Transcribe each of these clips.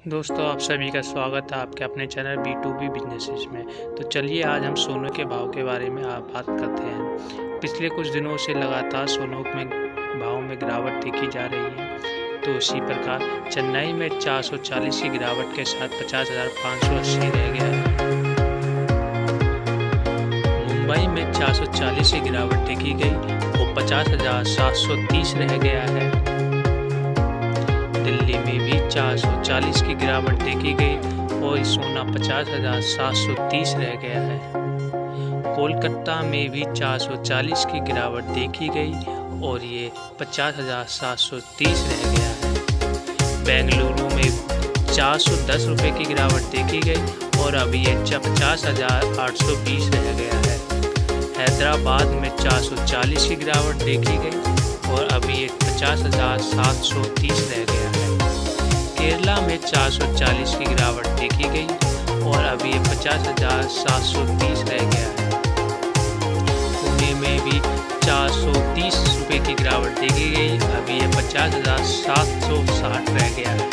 दोस्तों, आप सभी का स्वागत है आपके अपने चैनल B2B बिजनेसेस में। तो चलिए आज हम सोने के भाव के बारे में बात करते हैं। पिछले कुछ दिनों से लगातार सोनों में भाव में गिरावट देखी जा रही है। तो इसी प्रकार चेन्नई में 440 की गिरावट के साथ 50,580 रह गया है। मुंबई में 440 की गिरावट देखी गई और 50,730 रह गया है। दिल्ली में भी 440 की गिरावट देखी गई और सोना 50,730 रह गया है। कोलकाता में भी 440 की गिरावट देखी गई और ये 50,730 रह गया है। बेंगलुरु में 410 रुपये की गिरावट देखी गई और अभी ये 50,820 रह गया है। हैदराबाद में 440 की गिरावट देखी गई और अभी ये 50,730 रह गया है। केरला में 440 की गिरावट देखी गई और अभी ये 50,730 रह गया है। पुणे में भी 430 रुपये की गिरावट देखी गई, अभी ये 50,760 रह गया है।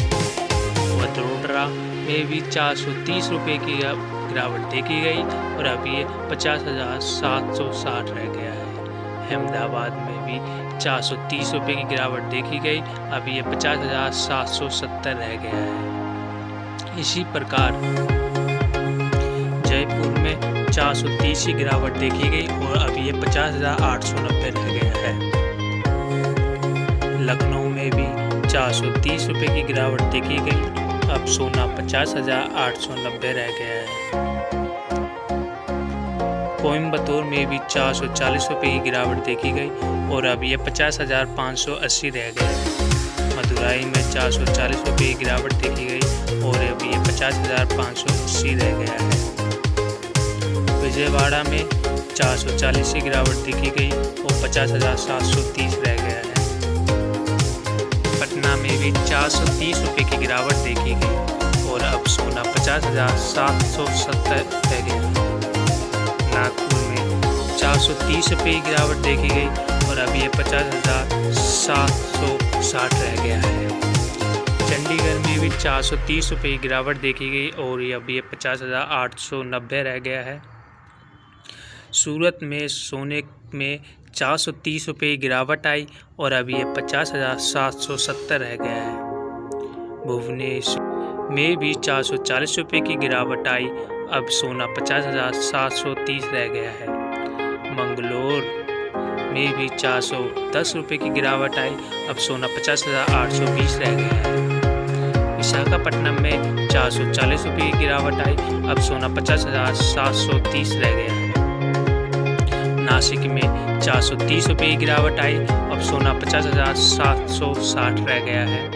वडोदरा में भी 430 रुपये की गिरावट देखी गई और अभी ये 50,760 रह गया है। अहमदाबाद में भी 430 रुपये की गिरावट देखी गई, अभी ये 50,770 रह गया है। इसी प्रकार जयपुर में 430 की गिरावट देखी गई और अभी ये 50,890 रह गया है। लखनऊ में भी 430 रुपये की गिरावट देखी गई, अब सोना 50,890 रह गया है। कोयम्बतूर में भी 440 रुपये की गिरावट देखी गई और अब ये 50,580 रह गया है। मदुराई में 440 रुपये की गिरावट देखी गई और अब ये 50,580 रह गया है। विजयवाड़ा में 440 की गिरावट देखी गई और 50,730 रह गया है। पटना में भी 430 रुपये की गिरावट देखी गई और अब सोना 50,770 रह गया है। नागपुर में 430 रुपये की गिरावट देखी गई और अभी ये 50,760 रह गया है। चंडीगढ़ में भी 430 रुपये की गिरावट देखी गई और ये अभी 50,890 रह गया है। सूरत में सोने में 430 रुपये की गिरावट आई और अभी ये 50,770 रह गया है। भुवनेश्वर में भी 440 रुपये की गिरावट आई, अब सोना 50,730 रह गया है। मंगलोर में भी 410 रुपये की गिरावट आई, अब सोना 50,820 रह गया है। विशाखापट्टनम में 440 रुपये की गिरावट आई, अब सोना 50,730 रह गया है। नासिक में 430 रुपये की गिरावट आई, अब सोना 50,760 रह गया है।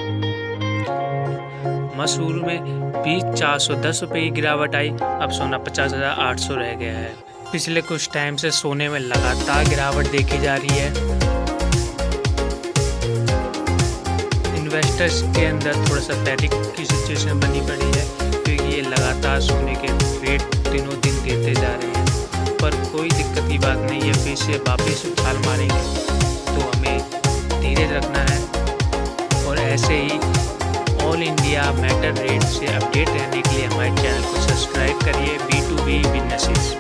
मैसूर में भी 410 रुपये की गिरावट आई, अब सोना 50,800 रह गया है। पिछले कुछ टाइम से सोने में लगातार गिरावट देखी जा रही है। इन्वेस्टर्स के अंदर थोड़ा सा पैनिक की सिचुएशन बनी पड़ी है क्योंकि ये लगातार सोने के रेट दिनों दिन गिरते जा रहे हैं। पर कोई दिक्कत की बात नहीं है, फिर से वापस उछाल मारेंगे, तो हमें धीरे रखना है। और ऐसे ही ऑल इंडिया मेटल रेट से अपडेट रहने के लिए हमारे चैनल को सब्सक्राइब करिए B2B बिजनेसेस।